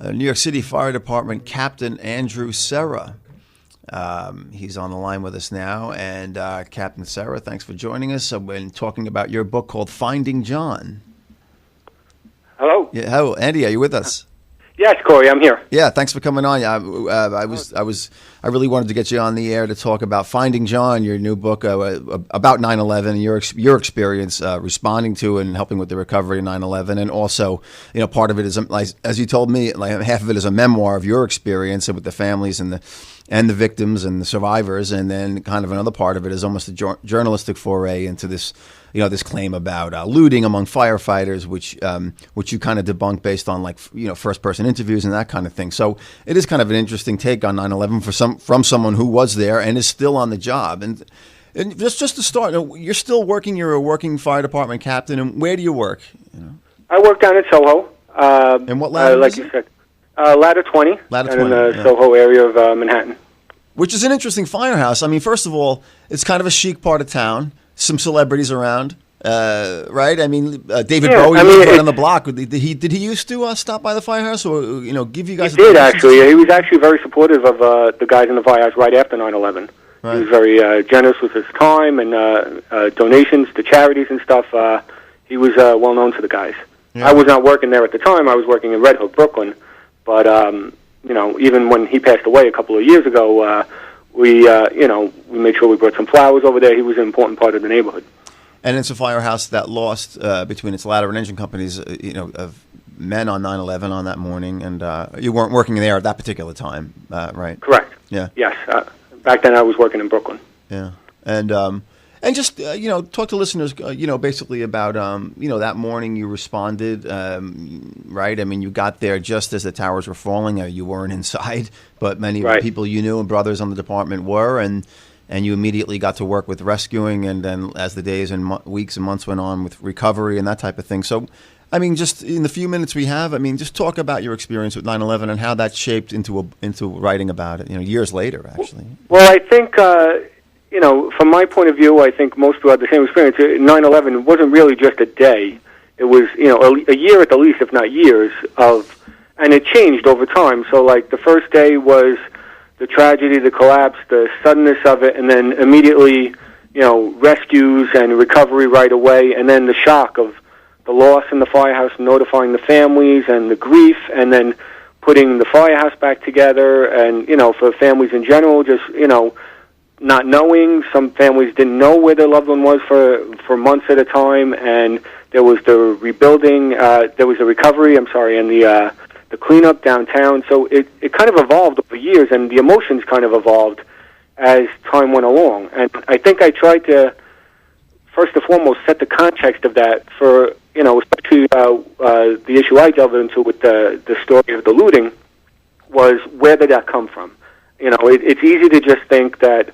New York City Fire Department Captain Andrew Serra. He's on the line with us now. And Captain Serra, thanks for joining us. I've been talking about your book called Finding John. Hello. Yeah, hello, Andy. Are you with us? Yes, Corey, I'm here. Yeah, thanks for coming on. I really wanted to get you on the air to talk about Finding John, your new book about 9/11 and your experience responding to and helping with the recovery of 9/11, and also, part of it is, like, as you told me, like half of it is a memoir of your experience and with the families and the victims and the survivors, and then kind of another part of it is almost a journalistic foray into this. This claim about looting among firefighters, which you kind of debunk based on first-person interviews and that kind of thing. So it is kind of an interesting take on 9/11 from someone who was there and is still on the job. And just to start, you're still working. You're a working fire department captain. And where do you work? I work down at Soho. And what ladder? Like you said, ladder 20. Ladder 20 in the Soho area of Manhattan. Which is an interesting firehouse. I mean, first of all, it's kind of a chic part of town. Some celebrities around, right? I mean, David Bowie was right on the block. Did he used to stop by the firehouse, or give you guys? He did actually. He was actually very supportive of the guys in the firehouse right after 9/11. Right. He was very generous with his time and donations to charities and stuff. He was well known to the guys. Yeah. I was not working there at the time. I was working in Red Hook, Brooklyn. But even when he passed away a couple of years ago. We made sure we brought some flowers over there. He was an important part of the neighborhood. And it's a firehouse that lost between its ladder and engine companies, of men on 9/11 on that morning, and you weren't working there at that particular time, right? Correct. Yeah. Yes. Back then, I was working in Brooklyn. Yeah, and just talk to listeners, basically about that morning you responded, right? I mean, you got there just as the towers were falling. You weren't inside, but many of the people you knew and brothers on the department were, and you immediately got to work with rescuing, and then as the days and weeks and months went on, with recovery and that type of thing. So, I mean, just in the few minutes we have, just talk about your experience with 9/11 and how that shaped into writing about it. Years later, actually. Well, I think. From my point of view, I think most people had the same experience. 9/11 wasn't really just a day. It was, a year at the least, if not years, and it changed over time. So, like, the first day was the tragedy, the collapse, the suddenness of it, and then immediately, rescues and recovery right away, and then the shock of the loss in the firehouse, notifying the families, and the grief, and then putting the firehouse back together, and, for families in general, just, not knowing. Some families didn't know where their loved one was for months at a time, and there was the rebuilding, there was the recovery, and the cleanup downtown. So it kind of evolved over years, and the emotions kind of evolved as time went along. And I think I tried to, first and foremost, set the context of that for, especially the issue I delved into with the story of the looting was, where did that come from? It's easy to just think that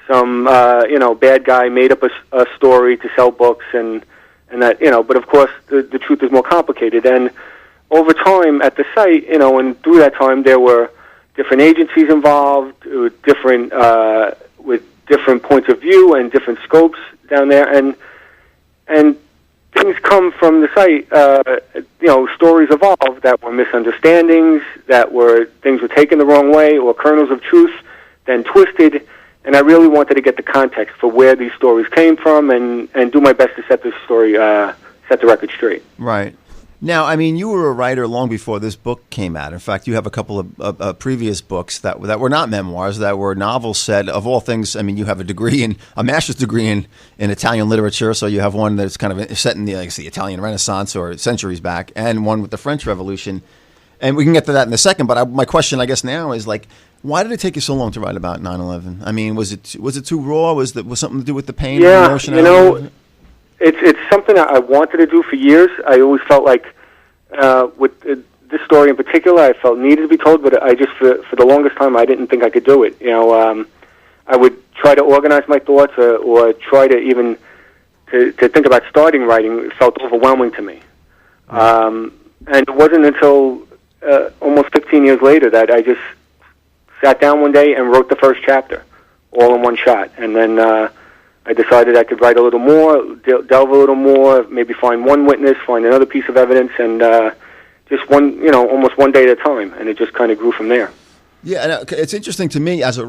some bad guy made up a story to sell books and that, but of course the truth is more complicated. And over time at the site, and through that time, there were different agencies involved with different points of view and different scopes down there, and things come from the site. Stories evolve that were misunderstandings, things were taken the wrong way, or kernels of truth then twisted. And I really wanted to get the context for where these stories came from, and do my best to set the record straight. Right. Now, you were a writer long before this book came out. In fact, you have a couple of previous books that were not memoirs, that were novels set, of all things. You have a master's degree in Italian literature, so you have one that's kind of set in the Italian Renaissance or centuries back, and one with the French Revolution. And we can get to that in a second, but my question, I guess, now is, why did it take you so long to write about 9/11? Was it too raw? Was something to do with the pain and emotion? It's something I wanted to do for years. I always felt like, with this story in particular, I felt needed to be told, but I just, for the longest time, I didn't think I could do it. I would try to organize my thoughts, or try to even to think about starting writing. It felt overwhelming to me. And it wasn't until almost 15 years later that I just sat down one day and wrote the first chapter, all in one shot. And then I decided I could write a little more, delve a little more, maybe find one witness, find another piece of evidence, and just almost one day at a time, and it just kind of grew from there. Yeah, and it's interesting to me as you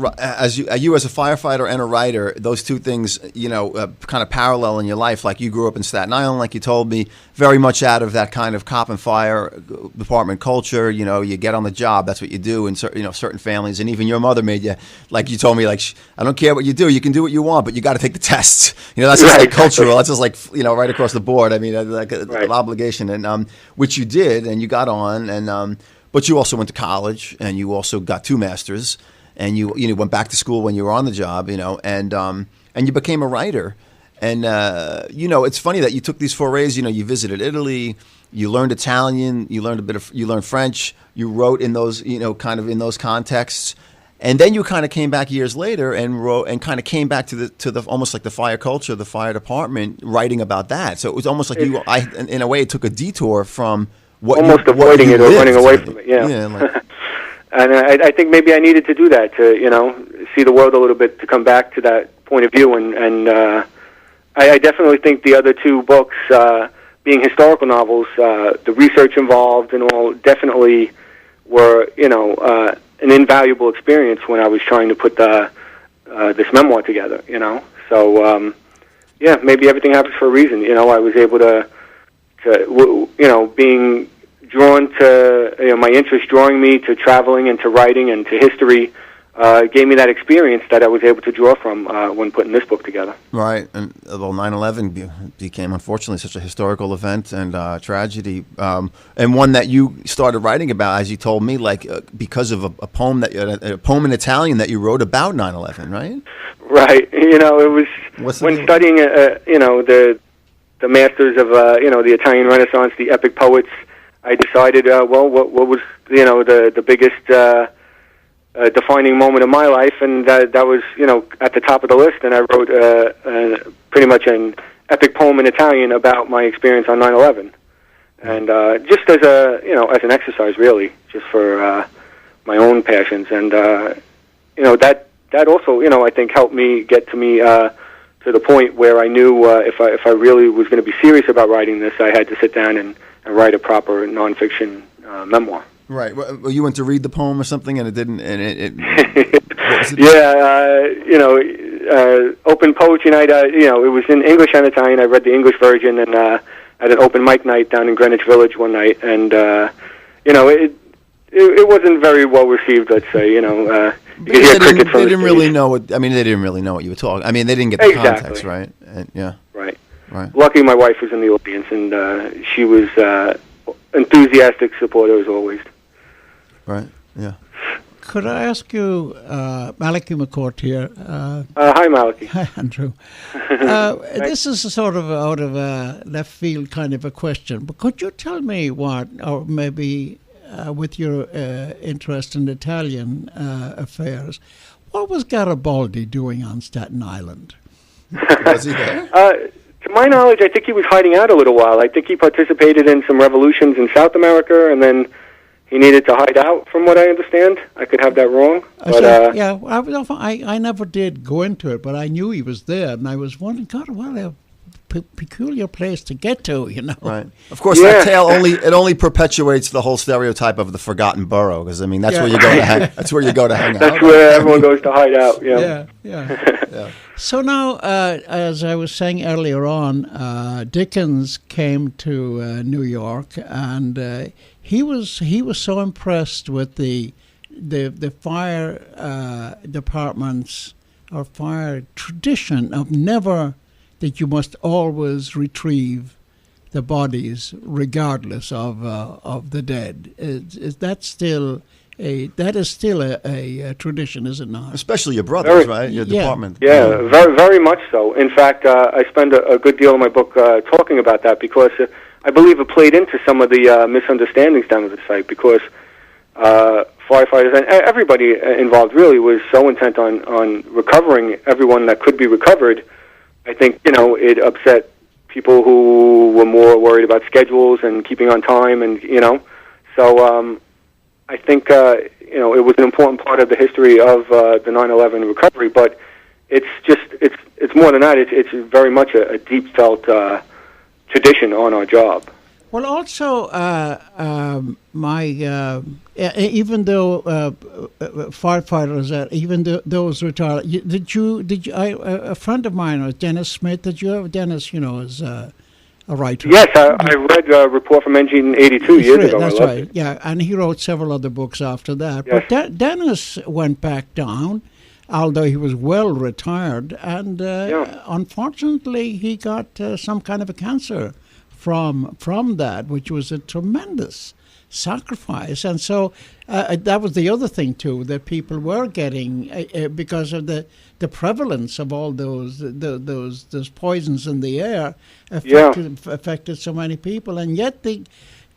as a firefighter and a writer, those two things, kind of parallel in your life. Like you grew up in Staten Island, like you told me, very much out of that kind of cop and fire department culture. You get on the job, that's what you do in certain families, and even your mother made you, like you told me, like I don't care what you do, you can do what you want, but you got to take the tests. That's just like cultural. That's just like right across the board. I mean, like an obligation, and which you did, and you got on, and. But you also went to college, and you also got 2 masters, and you went back to school when you were on the job, and you became a writer. And it's funny that you took these forays. You visited Italy, you learned Italian, you learned French, you wrote in those kind of in those contexts, and then you kind of came back years later and wrote and kind of came back to the almost like the fire culture, the fire department, writing about that. So it was almost like in a way, it took a detour from. Almost avoiding it or running away from it, And I think maybe I needed to do that to, see the world a little bit, to come back to that point of view. And I definitely think the other 2 books, being historical novels, the research involved and all, definitely were, an invaluable experience when I was trying to put this memoir together, So, maybe everything happens for a reason. I was able to being drawn to my interest, drawing me to traveling and to writing and to history, gave me that experience that I was able to draw from when putting this book together. Right, and although 9/11 became unfortunately such a historical event and tragedy, and one that you started writing about, as you told me, like because of a poem a poem in Italian that you wrote about 9/11, right? Right, it was when studying, the masters of the Italian Renaissance, the epic poets. I decided, what was the biggest defining moment of my life, and that was at the top of the list. And I wrote pretty much an epic poem in Italian about my experience on 9/11, and just as as an exercise, really, just for my own passions, and that also I think helped me get to the point where I knew if I really was going to be serious about writing this, I had to sit down and write a proper nonfiction memoir. Right. Well, you went to read the poem or something, and it didn't. And it open poetry night. It was in English and Italian. I read the English version, and at an open mic night down in Greenwich Village one night, and it wasn't very well received. Let's say They didn't really know what. I mean, they didn't really know what you were talking. I mean, they didn't get the context, right? And, Right. Luckily, my wife was in the audience, and she was enthusiastic supporter as always. Right. Yeah. Could I ask you, Malachy McCourt here? Hi, Malachy. Hi, Andrew. This is a sort of out of a left field kind of a question, but could you tell me what, or maybe with your interest in Italian affairs, what was Garibaldi doing on Staten Island? Was he there? To my knowledge, I think he was hiding out a little while. I think he participated in some revolutions in South America, and then he needed to hide out, from what I understand. I could have that wrong. But, I never did go into it, but I knew he was there, and I was wondering, God, what a peculiar place to get to, Right. Of course, that tale only perpetuates the whole stereotype of the forgotten borough, because I mean that's where you go to hang. That's where you go to hang out. That's where everyone goes to hide out. Yeah. So now, as I was saying earlier on, Dickens came to New York, and he was so impressed with the fire departments or fire tradition of never. That you must always retrieve the bodies, regardless of the dead. Is that still a tradition, is it not? Especially your brothers, right? Your department. Yeah, very, very much so. In fact, I spend a good deal of my book talking about that because I believe it played into some of the misunderstandings down at the site because firefighters and everybody involved really was so intent on recovering everyone that could be recovered. I think, it upset people who were more worried about schedules and keeping on time and, So I think, it was an important part of the history of the 9/11 recovery, but it's more than that. It's very much a deep felt tradition on our job. Well, also, even though firefighters, even those retired, a friend of mine was Dennis Smith. Did you have Dennis? Is a writer. Yes, I read a report from Engine 82 years ago. That's I loved right. it. Yeah, and he wrote several other books after that. Yes. But Dennis went back down, although he was well retired, and unfortunately he got some kind of a cancer from that, which was a tremendous sacrifice. And so that was the other thing too, that people were getting because of the prevalence of all those poisons in the air affected so many people, and yet the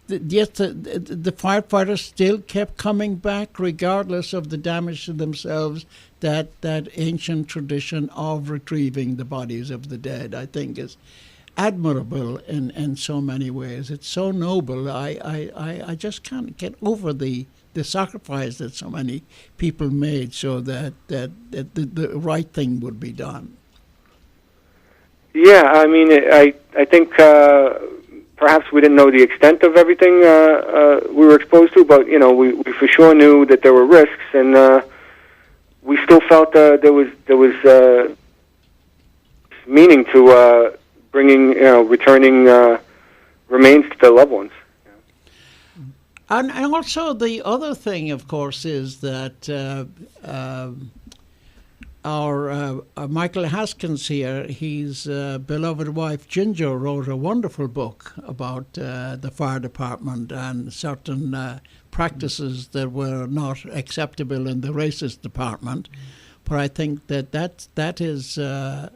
firefighters still kept coming back regardless of the damage to themselves. That ancient tradition of retrieving the bodies of the dead, I think, is admirable in so many ways. It's so noble. I just can't get over the sacrifice that so many people made so that the right thing would be done. Yeah, I mean, I think perhaps we didn't know the extent of everything we were exposed to, but we for sure knew that there were risks, and we still felt there was meaning to returning remains to their loved ones. And also the other thing, of course, is that our Michael Haskins here, his beloved wife Ginger wrote a wonderful book about the fire department and certain practices that were not acceptable in the racist department. But I think that is I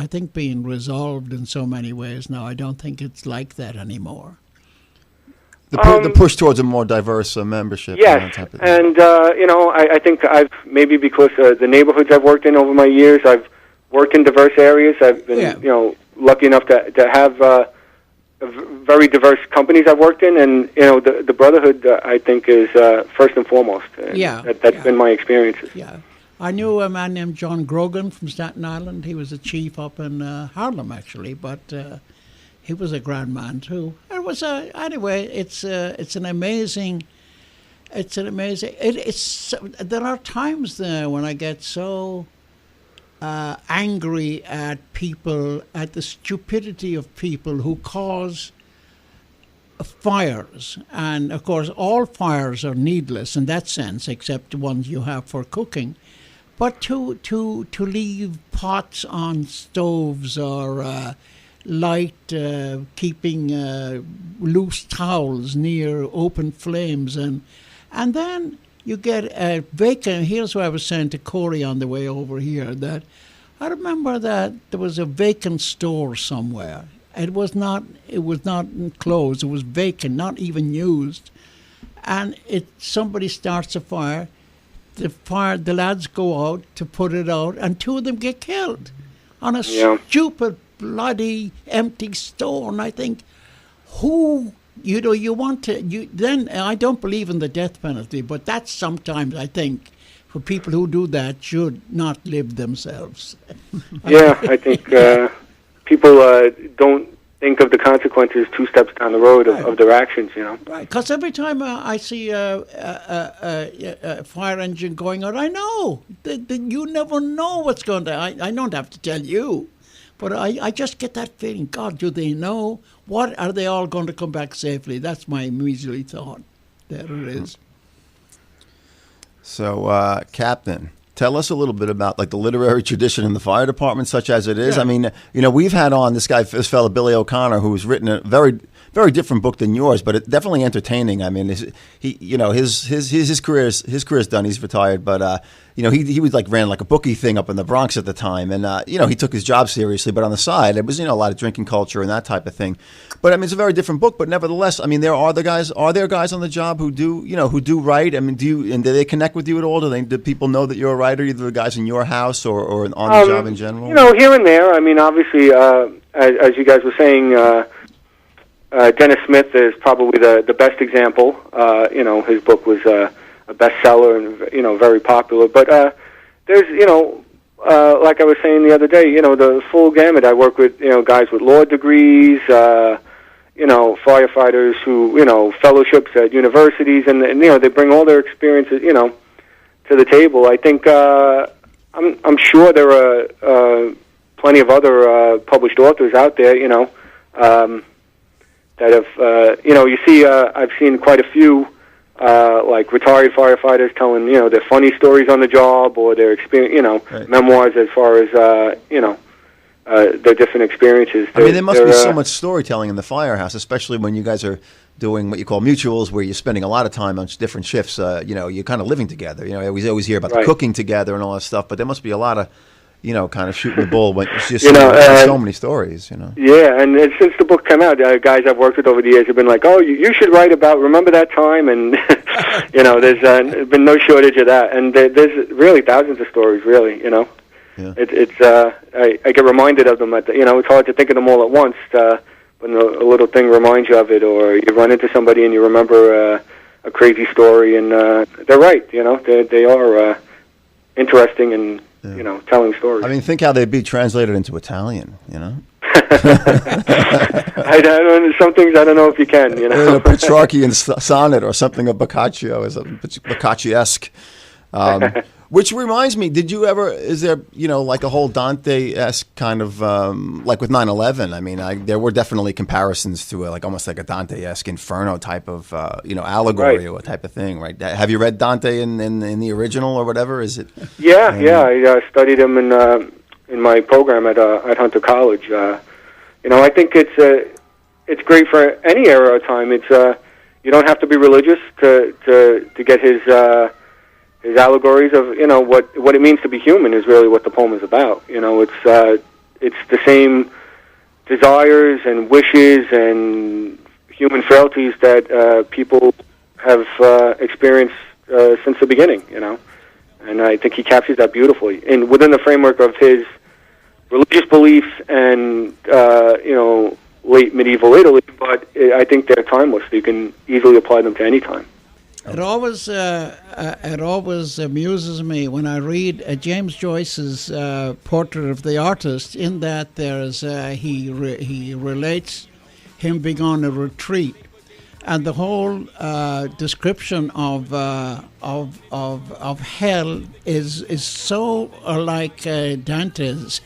think being resolved in so many ways now. I don't think it's like that anymore. The push towards a more diverse membership. Yes, and I think I've maybe because the neighborhoods I've worked in over my years, I've worked in diverse areas. I've been lucky enough to have very diverse companies I've worked in, and the brotherhood I think is first and foremost. That's been my experiences. Yeah. I knew a man named John Grogan from Staten Island. He was a chief up in Harlem, actually, but he was a grand man too. It was anyway. It's an amazing. There are times there when I get so angry at people, at the stupidity of people who cause fires, and of course all fires are needless in that sense, except the ones you have for cooking. But to leave pots on stoves or keeping loose towels near open flames, and then you get a vacant. Here's what I was saying to Corey on the way over here, that I remember that there was a vacant store somewhere. It was not closed. It was vacant, not even used, and somebody starts a fire. The lads go out to put it out, and two of them get killed on a stupid, bloody, empty store. And I think, then I don't believe in the death penalty, but that's sometimes, I think, for people who do that should not live themselves. I think people don't think of the consequences 2 steps down the road of their actions, Right, because every time I see a fire engine going out, I know that you never know what's going to. I don't have to tell you, but I just get that feeling. God, do they know? What are they all going to come back safely? That's my immediate thought. There it is. So, Captain, tell us a little bit about the literary tradition in the fire department, such as it is. Yeah. I mean, we've had on this fellow Billy O'Connor, who's written a very, very different book than yours, but it's definitely entertaining. I mean, his career's done. He's retired, but he was ran a bookie thing up in the Bronx at the time, and he took his job seriously, but on the side it was a lot of drinking culture and that type of thing. But I mean, it's a very different book. But nevertheless, I mean, are there guys on the job who do write? I mean, do they connect with you at all? Do people know that you're a writer, either the guys in your house or on the job in general? Here and there. I mean, obviously, as you guys were saying, Dennis Smith is probably the best example. His book was a bestseller and very popular. But there's like I was saying the other day, the full gamut. I work with guys with law degrees. firefighters who, fellowships at universities, and they bring all their experiences, to the table. I think I'm sure there are plenty of other published authors out there, that have, you see, I've seen quite a few, like retired firefighters telling, their funny stories on the job or their experience, Right. memoirs as far as, their different experisions. I mean, there must be so much storytelling in the firehouse, especially when you guys are doing what you call mutuals, where you're spending a lot of time on different shifts. You're kind of living together. We always hear about the Right. cooking together and all that stuff, but there must be a lot of, kind of shooting the bull. When it's just so many stories. Yeah, and since the book came out, guys I've worked with over the years have been like, "Oh, you should write about remember that time," and there's been no shortage of that, and there's really thousands of stories, really. Yeah. I get reminded of them it's hard to think of them all at once, when a little thing reminds you of it, or you run into somebody and you remember a crazy story, and they're right, they are interesting and telling stories. I mean, think how they'd be translated into Italian. I don't. Some things I don't know if you can. A Petrarchian sonnet or something of Boccaccio, is a Boccaccio-esque. Which reminds me, is there, like a whole Dante-esque kind of, like with 9/11? I mean, there were definitely comparisons to almost like a Dante-esque Inferno type of, allegory Right. or type of thing, right? Have you read Dante in the original or whatever? Is it? Yeah. I studied him in my program at Hunter College. I think it's great for any era of time. It's you don't have to be religious to get his allegories of what it means to be human is really what the poem is about. It's the same desires and wishes and human frailties that people have experienced since the beginning. And I think he captures that beautifully, and within the framework of his religious beliefs and late medieval Italy. But I think they're timeless. You can easily apply them to any time. It always amuses me when I read James Joyce's Portrait of the Artist. In that there's he relates him being on a retreat, and the whole description of hell is so like Dante's.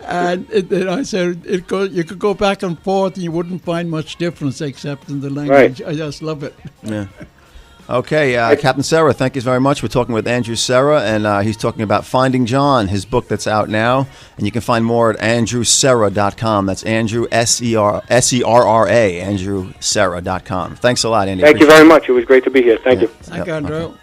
And I said you could go back and forth and you wouldn't find much difference except in the language. Right. I just love it. Yeah. Okay, Captain Serra, thank you very much. We're talking with Andrew Serra, and he's talking about Finding John, his book that's out now. And you can find more at andrewserra.com. That's Andrew, S-E-R-R-A, andrewserra.com. Thanks a lot, Andy. Thank you very much. It was great to be here. Thank you. Thank you, Andrew. Okay.